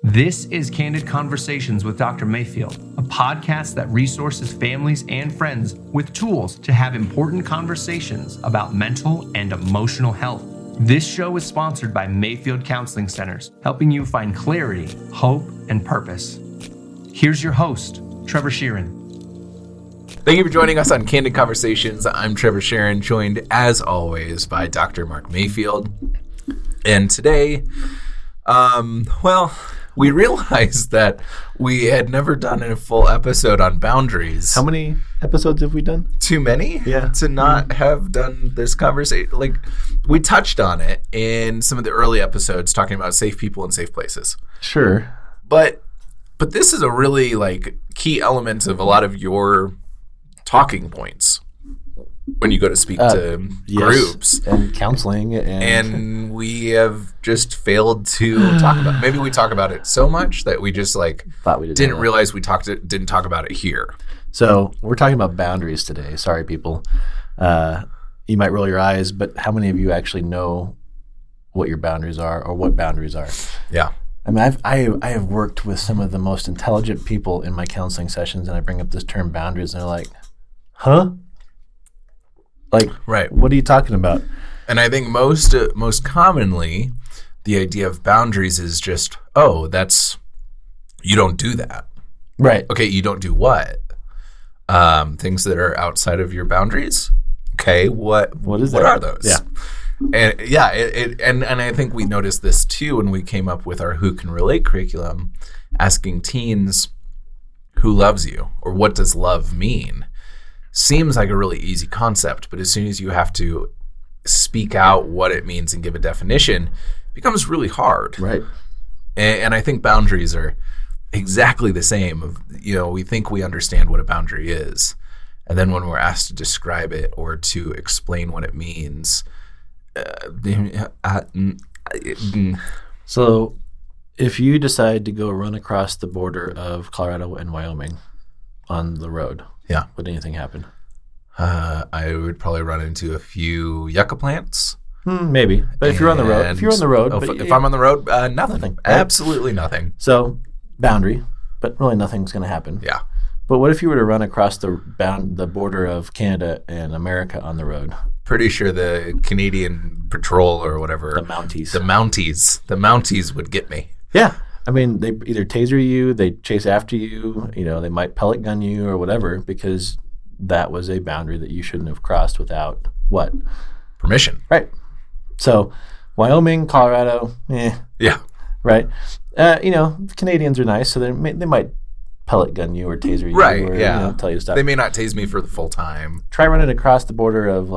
This is Candid Conversations with Dr. Mayfield, a podcast that resources families and friends with tools to have important conversations about mental and emotional health. This show is sponsored by Mayfield Counseling Centers, helping you find clarity, hope, and purpose. Here's your host, Trevor Sheeran. Thank you for joining us on Candid Conversations. I'm Trevor Sheeran, joined as always by Dr. Mark Mayfield. And today, we realized that we had never done a full episode on boundaries. How many episodes have we done? Too many? Yeah. To not have done this conversation. Like, we touched on it in some of the early episodes talking about safe people and safe places. Sure. But this is a really, key element of a lot of your talking points when you go to speak to groups and counseling, and we have just failed to talk about it. Maybe we talk about it so much that we just thought we didn't realize we didn't talk about it here. So we're talking about boundaries today. Sorry, people. You might roll your eyes, but how many of you actually know what your boundaries are or what boundaries are? Yeah. I mean, I have worked with some of the most intelligent people in my counseling sessions, and I bring up this term boundaries, and they're like, "Huh? Right. What are you talking about?" And I think most commonly, the idea of boundaries is just, you don't do that. Right. Okay, you don't do what? Things that are outside of your boundaries. Okay, what is that? What are those? Yeah. And and I think we noticed this too when we came up with our Who Can Relate curriculum, asking teens, who loves you, or what does love mean? Seems like a really easy concept, but as soon as you have to speak out what it means and give a definition, it becomes really hard. Right. And I think boundaries are exactly the same. We think we understand what a boundary is, and then when we're asked to describe it or to explain what it means, So if you decide to go run across the border of Colorado and Wyoming on the road, would anything happen? I would probably run into a few yucca plants. Maybe. But if you're on the road, if I'm on the road, nothing. Right? Absolutely nothing. So boundary, but really nothing's going to happen. Yeah. But what if you were to run across the border of Canada and America on the road? Pretty sure the Canadian Patrol or whatever. The Mounties would get me. Yeah. I mean, they either taser you, they chase after you, they might pellet gun you or whatever, because that was a boundary that you shouldn't have crossed without what? Permission. Right. So Wyoming, Colorado, Yeah. Right. The Canadians are nice, so they might pellet gun you or taser you, right? Or, yeah. Tell you stuff. They may not tase me for the full time. Try running across the border of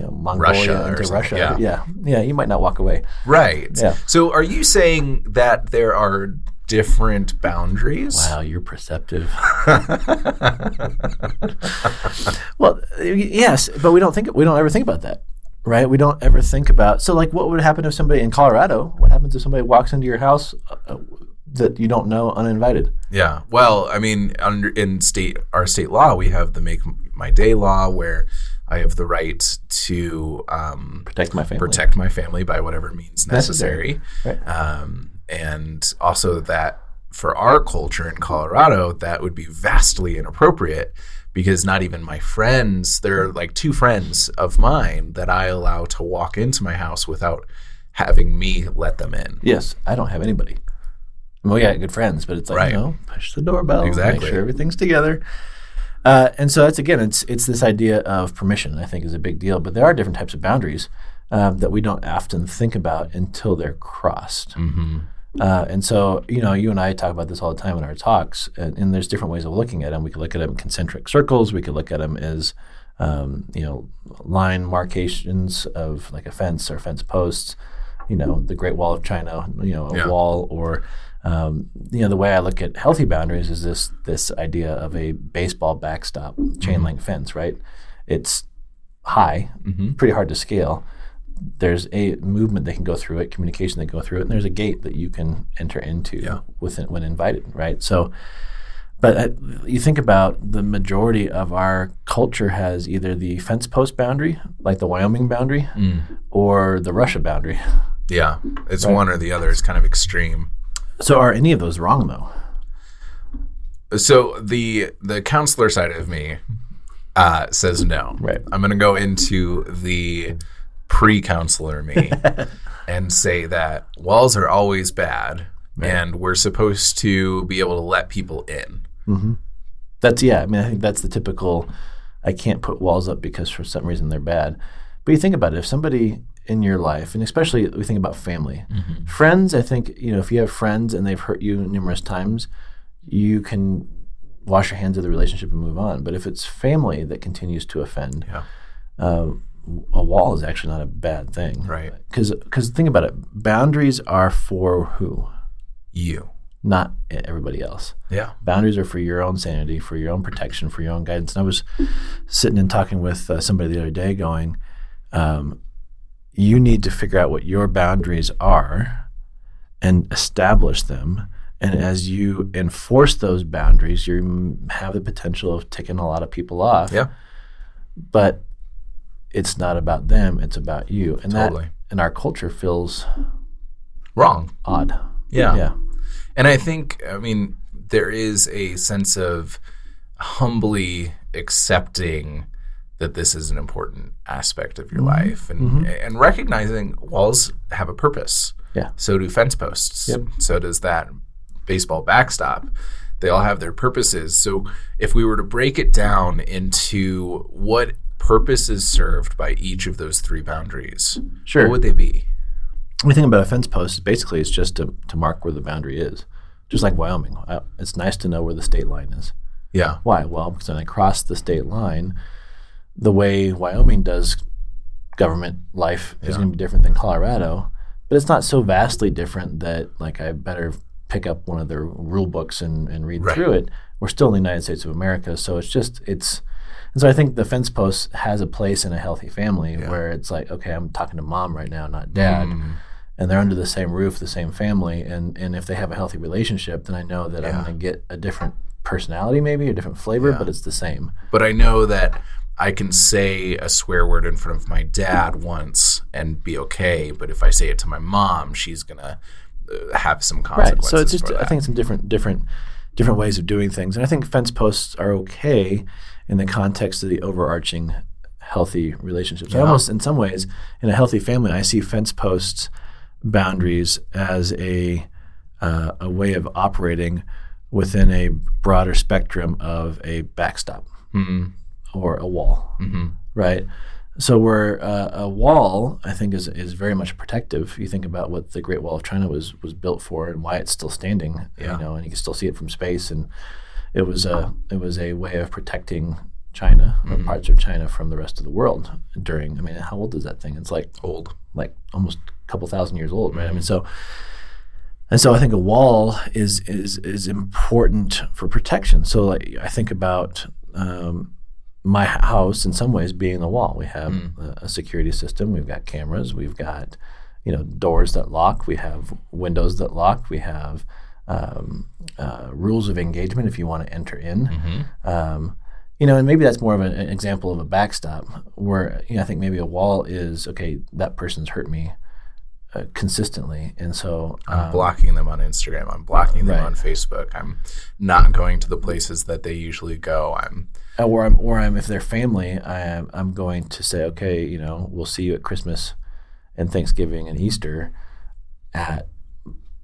Mongolia into Russia. Yeah. You might not walk away. Right. Yeah. So, are you saying that there are different boundaries? Wow, you're perceptive. Well, yes, but we don't ever think about that. Right? We don't ever think about. So, what would happen if somebody in Colorado? What happens if somebody walks into your house that you don't know uninvited? Yeah. Well, I mean, our state law, we have the Make My Day law, where I have the right to protect my family by whatever means necessary. Right. And also that for our culture in Colorado, that would be vastly inappropriate, because not even my friends, there are two friends of mine that I allow to walk into my house without having me let them in. Yes, I don't have anybody. Well, yeah, good friends, but it's push the doorbell, exactly. Make sure everything's together. And so that's, again, it's this idea of permission, I think, is a big deal. But there are different types of boundaries that we don't often think about until they're crossed. Mm-hmm. And so, you and I talk about this all the time in our talks, and there's different ways of looking at them. We could look at them in concentric circles. We could look at them as, line markations of a fence or fence posts, the Great Wall of China, a wall, or the way I look at healthy boundaries is this idea of a baseball backstop chain link fence, right? It's high, pretty hard to scale. There's a movement that can go through it, communication that can go through it, and there's a gate that you can enter into when invited, right? So, but you think about the majority of our culture has either the fence post boundary, like the Wyoming boundary, or the Russia boundary. Yeah. It's Right. one or the other. It's kind of extreme. So are any of those wrong, though? So the counselor side of me says no. Right. I'm going to go into the pre-counselor me and say that walls are always bad, and we're supposed to be able to let people in. Mm-hmm. I think that's the typical, I can't put walls up because for some reason they're bad. But you think about it, if somebody in your life, and especially we think about family, friends, I think, if you have friends and they've hurt you numerous times, you can wash your hands of the relationship and move on. But if it's family that continues to offend, a wall is actually not a bad thing. Right. Because think about it, boundaries are for who? You. Not everybody else. Yeah. Boundaries are for your own sanity, for your own protection, for your own guidance. And I was sitting and talking with somebody the other day going, you need to figure out what your boundaries are and establish them. And as you enforce those boundaries, you have the potential of ticking a lot of people off. Yeah. But it's not about them, it's about you. And Totally. that in our culture feels Wrong. odd. Yeah. Yeah. And I think, there is a sense of humbly accepting that this is an important aspect of your life and recognizing walls have a purpose. Yeah. So do fence posts. Yep. So does that baseball backstop. They all have their purposes. So if we were to break it down into what purpose is served by each of those three boundaries, Sure. what would they be? When you think about a fence post, basically it's just to mark where the boundary is. Just like Wyoming. It's nice to know where the state line is. Yeah. Why? Well, because when I cross the state line, the way Wyoming does government life is going to be different than Colorado, but it's not so vastly different that I better pick up one of their rule books and read through it. We're still in the United States of America, so and so I think the fence post has a place in a healthy family where it's like, okay, I'm talking to mom right now, not dad. And they're under the same roof, the same family, and if they have a healthy relationship, then I know that I'm going to get a different personality, maybe a different flavor, but it's the same. But I know that I can say a swear word in front of my dad once and be okay, but if I say it to my mom, she's gonna have some consequences. Right. So it's just, for that. I think some different ways of doing things, and I think fence posts are okay in the context of the overarching healthy relationships. Almost in some ways, in a healthy family, I see fence posts boundaries as a way of operating within a broader spectrum of a backstop or a wall, right? So where a wall, I think, is very much protective. You think about what the Great Wall of China was built for and why it's still standing, and you can still see it from space. And it was a way of protecting China or parts of China from the rest of the world during. I mean, how old is that thing? It's old, almost a couple thousand years old, right? I mean, so I think a wall is important for protection. So I think about my house in some ways being the wall. We have a security system. We've got cameras. We've got doors that lock. We have windows that lock. We have rules of engagement if you want to enter in. And maybe that's more of an example of a backstop where I think maybe a wall is, okay, that person's hurt me consistently, and so I'm blocking them on Instagram. I'm blocking them on Facebook. I'm not going to the places that they usually go. Or if they're family, I'm going to say, okay, we'll see you at Christmas and Thanksgiving and Easter at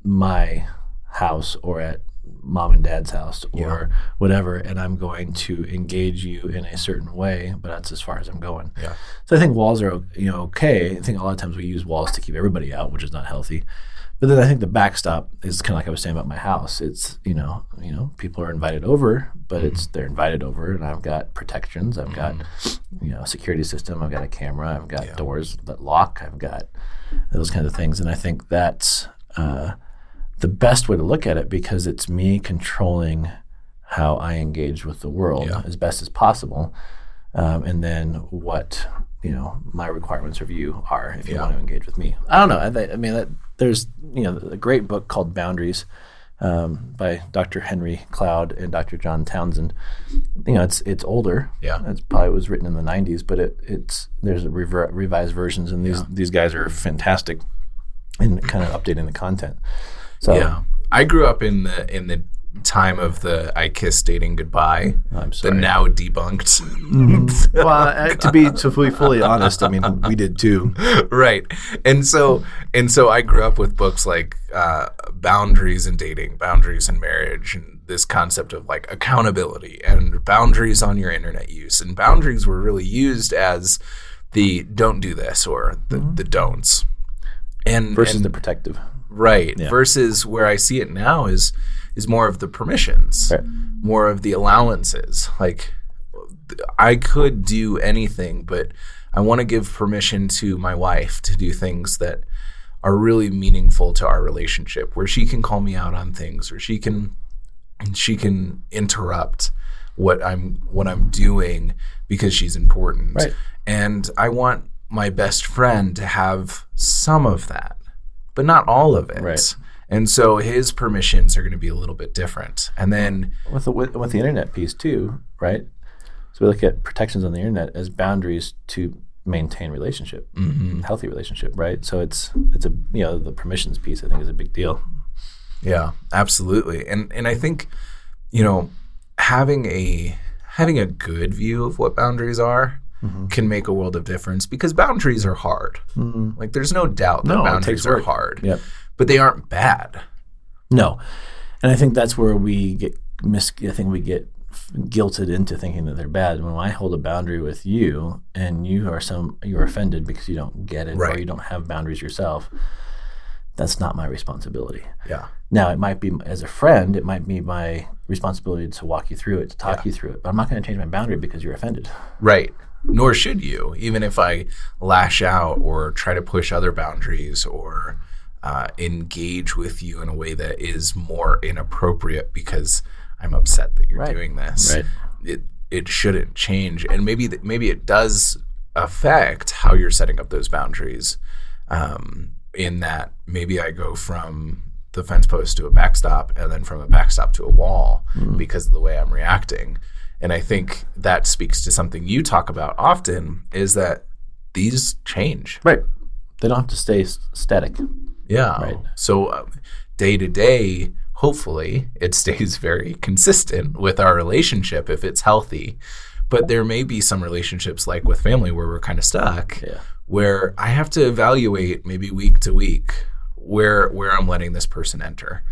my house or at mom and dad's house or whatever, and I'm going to engage you in a certain way, but that's as far as I'm going. Yeah. So I think walls are okay. I think a lot of times we use walls to keep everybody out, which is not healthy. But then I think the backstop is kind of like I was saying about my house. It's people are invited over, but they're invited over, and I've got protections. I've got a security system. I've got a camera. I've got doors that lock. I've got those kinds of things, and I think that's the best way to look at it because it's me controlling how I engage with the world as best as possible, and then what my requirements of you are if you want to engage with me. I don't know. I mean, there's a great book called Boundaries by Dr. Henry Cloud and Dr. John Townsend. It's older. Yeah, it probably was written in the 90s, but there's revised versions, and these guys are fantastic. and kind of updating the content. So yeah, I grew up in the time of the I Kiss Dating Goodbye, I'm sorry. the now debunked. Well, to be fully honest, I mean, we did too. Right. And so I grew up with books like Boundaries in Dating, Boundaries in Marriage, and this concept of like accountability and boundaries on your internet use. And boundaries were really used as the don't do this or the don'ts. Versus the protective. Right. Yeah. Versus where I see it now is more of the permissions, right. more of the allowances. Like I could do anything, but I want to give permission to my wife to do things that are really meaningful to our relationship, where she can call me out on things, or she can interrupt what I'm doing because she's important. Right. And I want my best friend to have some of that, but not all of it. Right. And so his permissions are going to be a little bit different. And then with the internet piece too, right? So we look at protections on the internet as boundaries to maintain relationship, healthy relationship, right? So it's a the permissions piece I think is a big deal. Yeah, absolutely. And I think having a good view of what boundaries are can make a world of difference, because boundaries are hard. Like there's no doubt that boundaries are hard. Yep. But they aren't bad. No. And I think that's where we get guilted into thinking that they're bad. When I hold a boundary with you and you're offended because you don't get it, or you don't have boundaries yourself, that's not my responsibility. Yeah. Now, it might be, as a friend, it might be my responsibility to walk you through it, to talk you through it. But I'm not going to change my boundary because you're offended. Right. Nor should you, even if I lash out or try to push other boundaries or engage with you in a way that is more inappropriate because I'm upset that you're doing this. Right. It shouldn't change. And maybe it does affect how you're setting up those boundaries, in that maybe I go from the fence post to a backstop and then from a backstop to a wall because of the way I'm reacting. And I think that speaks to something you talk about often, is that these change. Right. They don't have to stay static. Yeah. Right. So day to day, hopefully it stays very consistent with our relationship if it's healthy. But there may be some relationships, like with family, where we're kind of stuck, where I have to evaluate maybe week to week where I'm letting this person enter.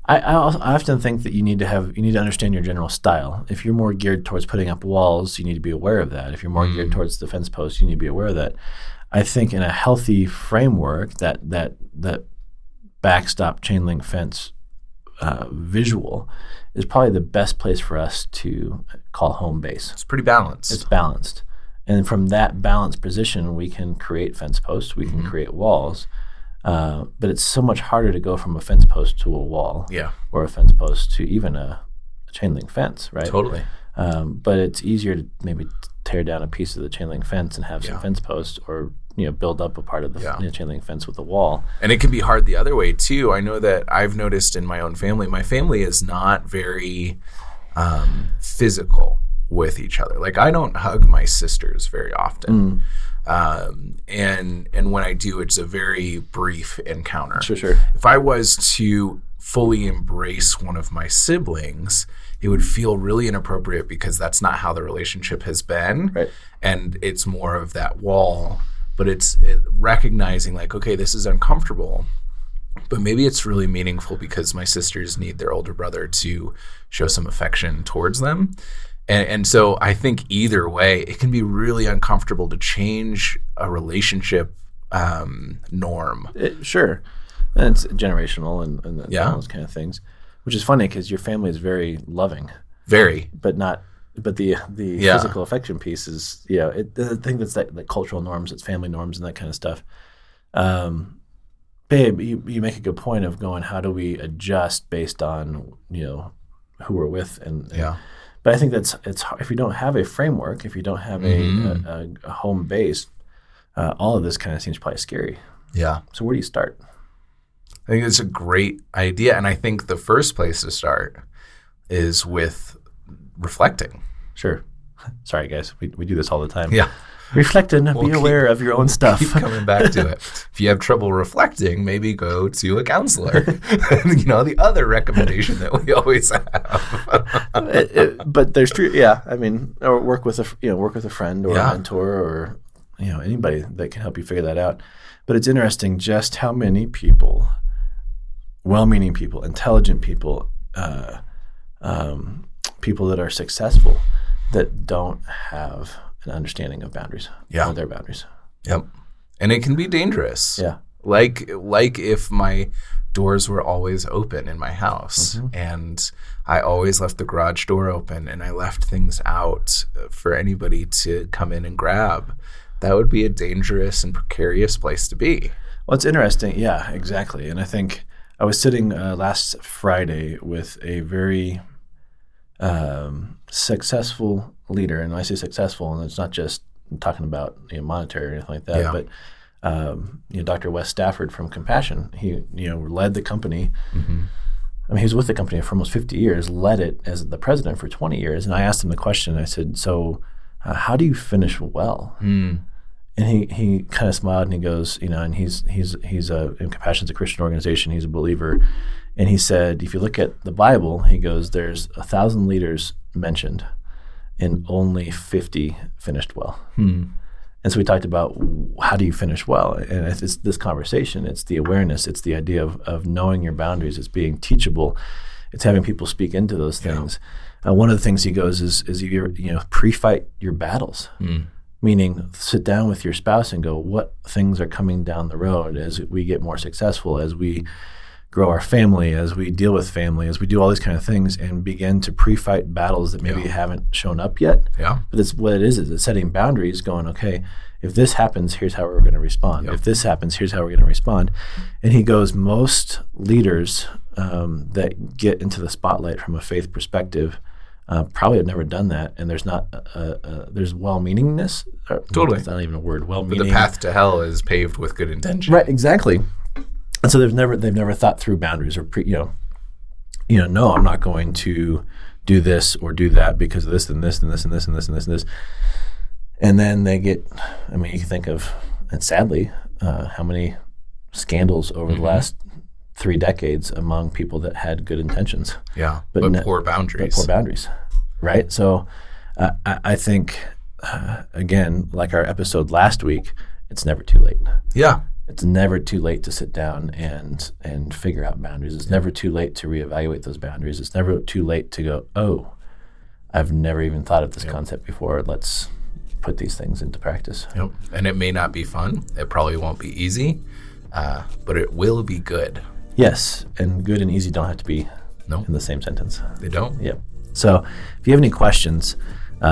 I often think that you need to understand your general style. If you're more geared towards putting up walls, you need to be aware of that. If you're more geared towards the fence post, you need to be aware of that. I think in a healthy framework, that backstop chain link fence visual is probably the best place for us to call home base. It's pretty balanced. It's balanced. And from that balanced position, we can create fence posts, we can create walls. But it's so much harder to go from a fence post to a wall, or a fence post to even a chain link fence, right? Totally. But it's easier to maybe tear down a piece of the chain link fence and have some fence posts, or build up a part of the chain link fence with a wall. And it can be hard the other way too. I know that I've noticed in my own family. My family is not very physical with each other. Like I don't hug my sisters very often. And when I do, it's a very brief encounter. Sure. If I was to fully embrace one of my siblings, it would feel really inappropriate because that's not how the relationship has been. Right. And it's more of that wall, but it's recognizing like, okay, this is uncomfortable, but maybe it's really meaningful because my sisters need their older brother to show some affection towards them. And so I think either way, it can be really uncomfortable to change a relationship norm. Sure. And it's generational and those kind of things, which is funny because your family is very loving. Very. But the physical affection piece is, I think that's the cultural norms, it's family norms and that kind of stuff. Babe, you make a good point of going, how do we adjust based on, who we're with and But I think it's if you don't have a framework, if you don't have a home base, all of this kind of seems probably scary. Yeah. So where do you start? I think it's a great idea. And I think the first place to start is with reflecting. Sure. Sorry, guys. We do this all the time. Yeah. Reflect and be aware of your own stuff. Keep coming back to it. If you have trouble reflecting, maybe go to a counselor. The other recommendation that we always have. But there's true, yeah. I mean, or work with a friend or a mentor or anybody that can help you figure that out. But it's interesting just how many people, well-meaning people, intelligent people, people that are successful, that don't have an understanding of boundaries, or their boundaries. Yep. And it can be dangerous. Yeah. Like if my doors were always open in my house and I always left the garage door open and I left things out for anybody to come in and grab, that would be a dangerous and precarious place to be. Well, it's interesting. Yeah, exactly. And I think I was sitting last Friday with a very successful leader, and when I say successful, and it's not just talking about monetary or anything like that, but Dr. Wes Stafford from Compassion, he led the company. I mean, he was with the company for almost 50 years, led it as the president for 20 years, and I asked him the question. I said, "So, how do you finish well?" And he kind of smiled and he goes, and he's in Compassion's a Christian organization. He's a believer. And he said, if you look at the Bible, he goes, there's 1,000 leaders mentioned and only 50 finished well. And so we talked about how do you finish well? And it's this conversation, it's the awareness, it's the idea of knowing your boundaries, it's being teachable, it's having people speak into those things. One of the things he goes is you pre-fight your battles. Meaning sit down with your spouse and go, what things are coming down the road as we get more successful, as we grow our family, as we deal with family, as we do all these kind of things, and begin to pre-fight battles that maybe haven't shown up yet. Yeah. But it's what it is it's setting boundaries, going, okay, if this happens, here's how we're going to respond. If this happens, here's how we're going to respond. And he goes, most leaders that get into the spotlight from a faith perspective probably have never done that, and there's not there's well-meaningness. Totally, it's not even a word. Well-meaning. But the path to hell is paved with good intention. Right, exactly. And so they've never thought through boundaries or no, I'm not going to do this or do that because of this and this and this and this and this and this and this. And then they get. I mean, you can think of, and sadly, how many scandals over the last 3 decades among people that had good intentions. Yeah, but poor boundaries. Right? So I think, again, like our episode last week, it's never too late. Yeah. It's never too late to sit down and figure out boundaries. It's never too late to reevaluate those boundaries. It's never too late to go, oh, I've never even thought of this concept before. Let's put these things into practice. Yep. And it may not be fun. It probably won't be easy, but it will be good. Yes, and good and easy don't have to be in the same sentence. They don't? Yep. So if you have any questions,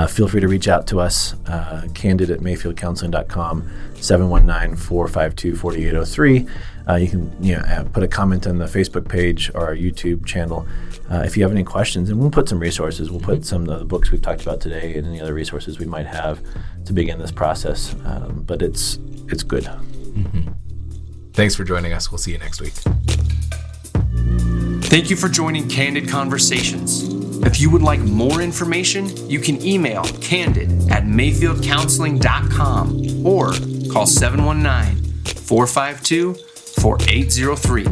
feel free to reach out to us, candid@mayfieldcounseling.com, 719-452-4803. You can put a comment on the Facebook page or our YouTube channel if you have any questions, and we'll put some resources. We'll put some of the books we've talked about today and any other resources we might have to begin this process. But it's good. Thanks for joining us. We'll see you next week. Thank you for joining Candid Conversations. If you would like more information, you can email candid@mayfieldcounseling.com or call 719-452-4803.